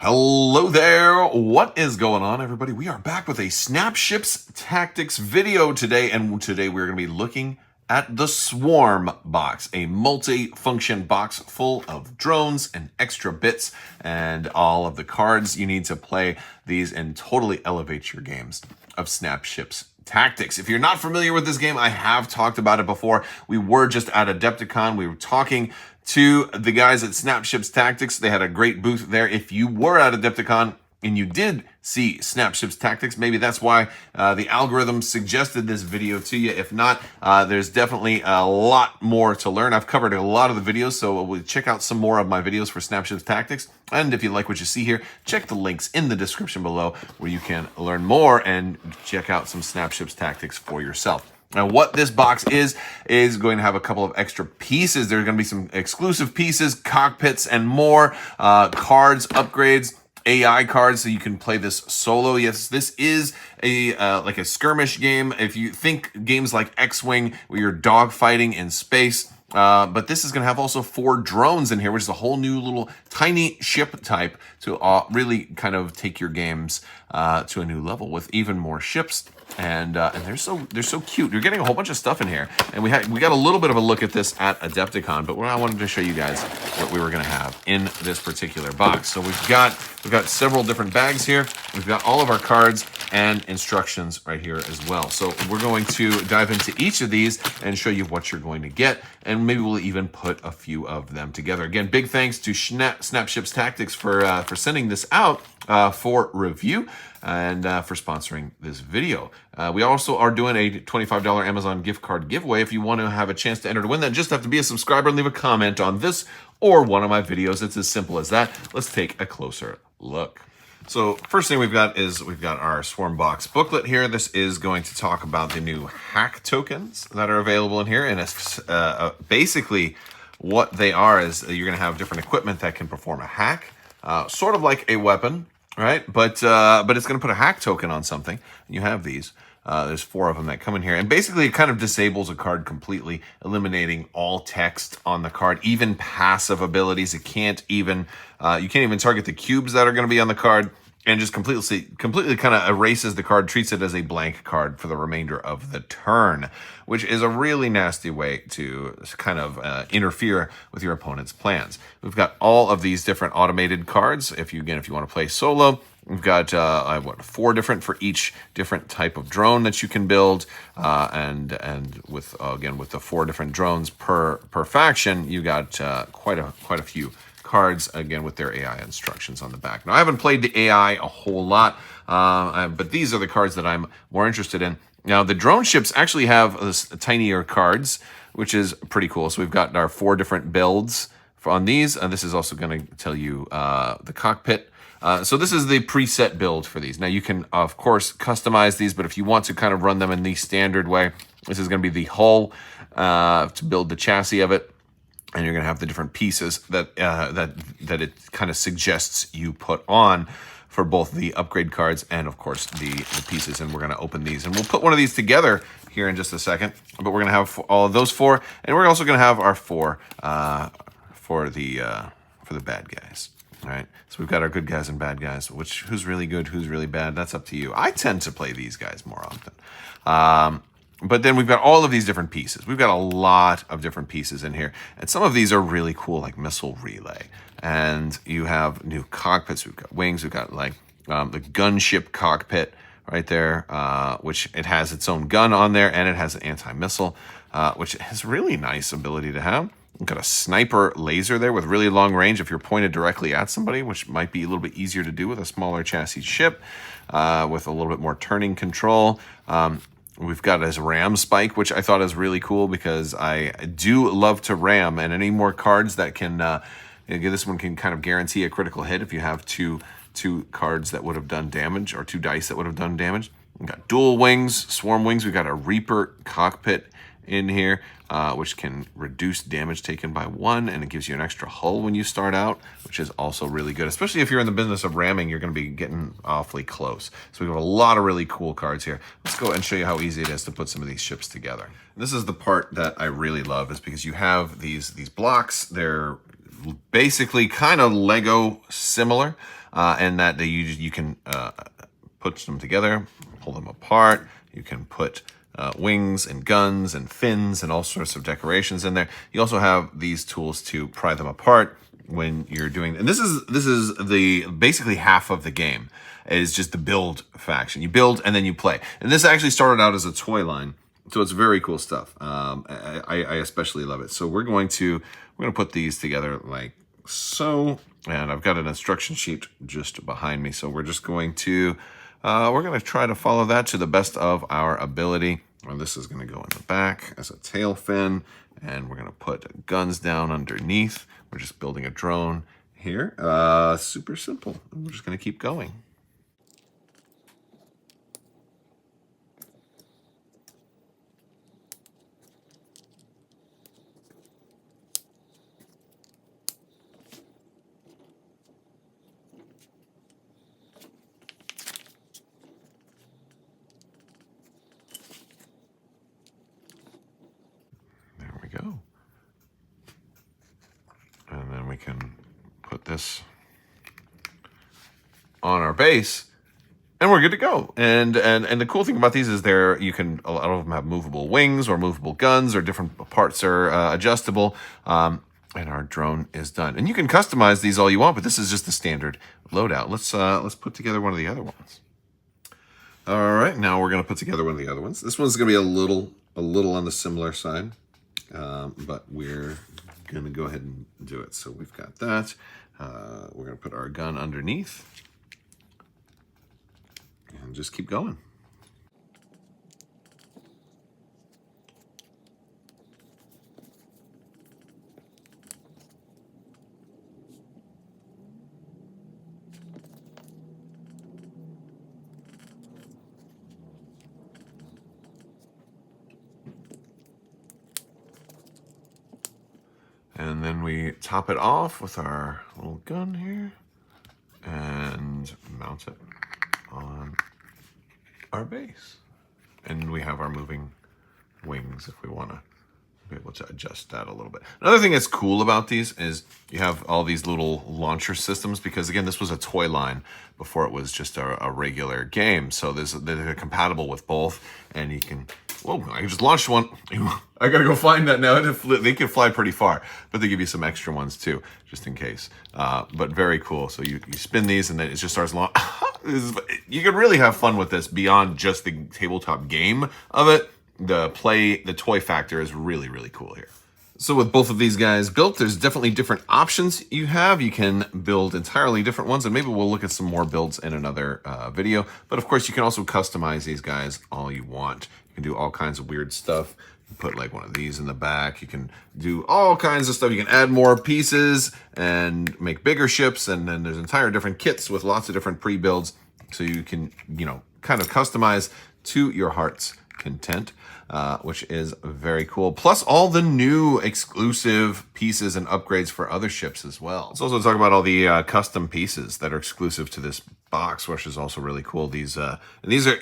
Hello there, what is going on, everybody? We are back with a Snapships Tactics video today, and today we're going to be looking at the Swarm box, a multi-function box full of drones and extra bits and all of the cards you need to play these and totally elevate your games of Snapships Tactics. If you're not familiar with this game, I have talked about it before. We were just at Adepticon. We were talking to the guys at Snapships Tactics. They had a great booth there. If you were at Adepticon and you did see Snapships Tactics, maybe that's why the algorithm suggested this video to you. If not, there's definitely a lot more to learn. I've covered a lot of the videos, so we'll check out some more of my videos for Snapships Tactics. And if you like what you see here, check the links in the description below where you can learn more and check out some Snapships Tactics for yourself. Now, what this box is going to have a couple of extra pieces. There's going to be some exclusive pieces, cockpits, and more, cards, upgrades, AI cards, so you can play this solo. Yes, this is a like a skirmish game. If you think games like X-Wing, where you're dogfighting in space, but this is going to have also 4 drones in here, which is a whole new little tiny ship type to really kind of take your games to a new level with even more ships. And they're so cute. You're getting a whole bunch of stuff in here, and we got a little bit of a look at this at Adepticon, but I wanted to show you guys what we were going to have in this particular box. So we've got several different bags here. We've got all of our cards and instructions right here as well. So we're going to dive into each of these and show you what you're going to get, and maybe we'll even put a few of them together. Again, big thanks to Snapships Tactics for sending this out for review and for sponsoring this video. We also are doing a $25 Amazon gift card giveaway. If you want to have a chance to enter to win that, just have to be a subscriber and leave a comment on this or one of my videos. It's as simple as that. Let's take a closer look. So first thing we've got our Swarm box booklet here. This is going to talk about the new hack tokens that are available in here. And it's basically what they are is you're going to have different equipment that can perform a hack, sort of like a weapon, right? But it's going to put a hack token on something. You have these. There's 4 of them that come in here, and basically it kind of disables a card completely, eliminating all text on the card, even passive abilities. It can't even you can't even target the cubes that are going to be on the card, and just completely kind of erases the card, treats it as a blank card for the remainder of the turn, which is a really nasty way to kind of interfere with your opponent's plans. We've got all of these different automated cards. If you want to play solo, we've got 4 different for each different type of drone that you can build, and with the 4 different drones per faction, you got quite a few cards, again, with their AI instructions on the back. Now, I haven't played the AI a whole lot, but these are the cards that I'm more interested in. Now, the drone ships actually have tinier cards, which is pretty cool. So we've got our 4 different builds on these. This is also going to tell you the cockpit. So this is the preset build for these. Now, you can, of course, customize these, but if you want to kind of run them in the standard way, this is going to be the hull to build the chassis of it. And you're going to have the different pieces that it kind of suggests you put on for both the upgrade cards and, of course, the pieces. And we're going to open these. And we'll put one of these together here in just a second. But we're going to have all of those 4. And we're also going to have our 4 for the bad guys. All right. So we've got our good guys and bad guys. Who's really good, who's really bad, that's up to you. I tend to play these guys more often. But then we've got all of these different pieces. We've got a lot of different pieces in here. And some of these are really cool, like missile relay. And you have new cockpits. We've got wings. We've got like the gunship cockpit right there, which it has its own gun on there. And it has an anti-missile, which has really nice ability to have. We've got a sniper laser there with really long range if you're pointed directly at somebody, which might be a little bit easier to do with a smaller chassis ship, with a little bit more turning control. We've got his ram spike, which I thought is really cool because I do love to ram, and any more cards that can, this one can kind of guarantee a critical hit if you have two cards that would have done damage, or 2 dice that would have done damage. We've got dual wings, swarm wings. We've got a Reaper cockpit in here, which can reduce damage taken by 1, and it gives you an extra hull when you start out, which is also really good, especially if you're in the business of ramming. You're going to be getting awfully close. So we have a lot of really cool cards here. Let's go and show you how easy it is to put some of these ships together. This is the part that I really love, is because you have these blocks. They're basically kind of Lego similar. and that you can put them together, pull them apart. You can put wings and guns and fins and all sorts of decorations in there. You also have these tools to pry them apart when you're doing, and this is the basically half of the game is just the build faction. You build and then you play. And this actually started out as a toy line, so it's very cool stuff. I especially love it. So we're going to put these together like so, and I've got an instruction sheet just behind me. So we're just going to try to follow that to the best of our ability. And this is going to go in the back as a tail fin, and we're going to put guns down underneath. We're just building a drone here. Super simple. We're just going to keep going. There we go. And then we can put this on our base, and we're good to go. And the cool thing about these is a lot of them have movable wings or movable guns, or different parts are adjustable. And our drone is done. And you can customize these all you want, but this is just the standard loadout. Let's put together one of the other ones. All right, now we're gonna put together one of the other ones. This one's gonna be a little on the similar side, but we're gonna go ahead and do it. So we've got that. We're gonna put our gun underneath and just keep going. And then we top it off with our little gun here and mount it on our base. And we have our moving wings if we want to be able to adjust that a little bit. Another thing that's cool about these is you have all these little launcher systems, because again, this was a toy line before it was just a regular game. So they're compatible with both, and you can, whoa, I just launched one. I gotta go find that now. They can fly pretty far, but they give you some extra ones too, just in case. But very cool. So you spin these and then it just starts launching. You can really have fun with this beyond just the tabletop game of it. The toy factor is really, really cool here. So with both of these guys built, there's definitely different options you have. You can build entirely different ones, and maybe we'll look at some more builds in another video. But of course, you can also customize these guys all you want. You can do all kinds of weird stuff. You put like one of these in the back. You can do all kinds of stuff. You can add more pieces and make bigger ships, and then there's entire different kits with lots of different pre-builds. So you can, kind of customize to your heart's content. Which is very cool. Plus all the new exclusive pieces and upgrades for other ships as well. Let's also talk about all the custom pieces that are exclusive to this box, which is also really cool. These are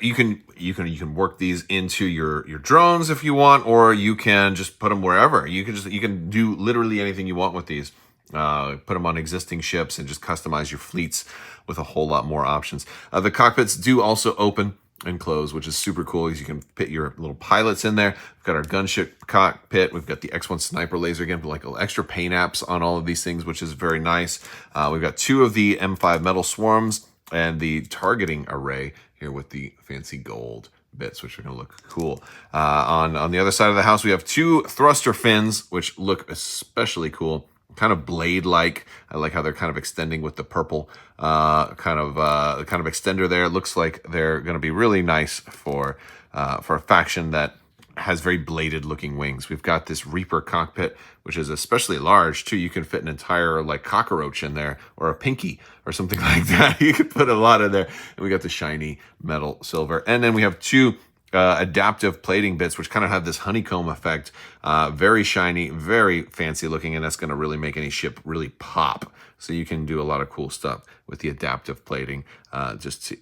you can work these into your drones if you want, or you can just put them wherever. You can do literally anything you want with these. Put them on existing ships and just customize your fleets with a whole lot more options. The cockpits do also open and close, which is super cool, because you can fit your little pilots in there. We've got our gunship cockpit. We've got the X1 sniper laser, again, like extra paint apps on all of these things, which is very nice. We've got 2 of the M5 metal swarms and the targeting array here with the fancy gold bits, which are going to look cool. On the other side of the house, we have 2 thruster fins, which look especially cool. Kind of blade-like. I like how they're kind of extending with the purple kind of extender there. It looks like they're going to be really nice for a faction that has very bladed-looking wings. We've got this Reaper cockpit, which is especially large too. You can fit an entire like cockroach in there, or a pinky, or something like that. You could put a lot in there. And we got the shiny metal silver, and then we have 2 adaptive plating bits, which kind of have this honeycomb effect. Very shiny, very fancy looking, and that's going to really make any ship really pop. So you can do a lot of cool stuff with the adaptive plating. Regardless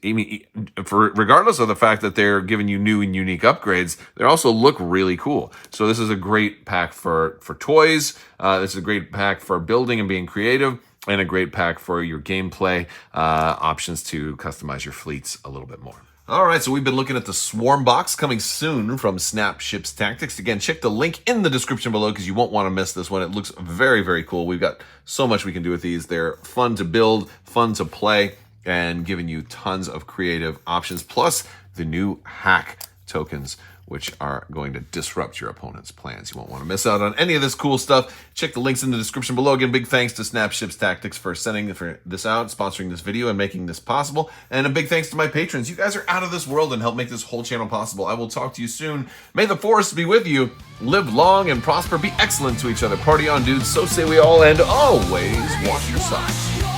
of the fact that they're giving you new and unique upgrades, they also look really cool. So this is a great pack for toys. This is a great pack for building and being creative. and a great pack for your gameplay, options to customize your fleets a little bit more. All right, so we've been looking at the Swarm box coming soon from Snap Ships Tactics. Again, check the link in the description below because you won't want to miss this one. It looks very, very cool. We've got so much we can do with these. They're fun to build, fun to play, and giving you tons of creative options, plus the new hack tokens, which are going to disrupt your opponent's plans. You won't want to miss out on any of this cool stuff. Check the links in the description below. Again, big thanks to Snap Ships Tactics for sending this out, sponsoring this video, and making this possible. And a big thanks to my patrons. You guys are out of this world and help make this whole channel possible. I will talk to you soon. May the force be with you. Live long and prosper. Be excellent to each other. Party on, dudes. So say we all. And always wash your socks.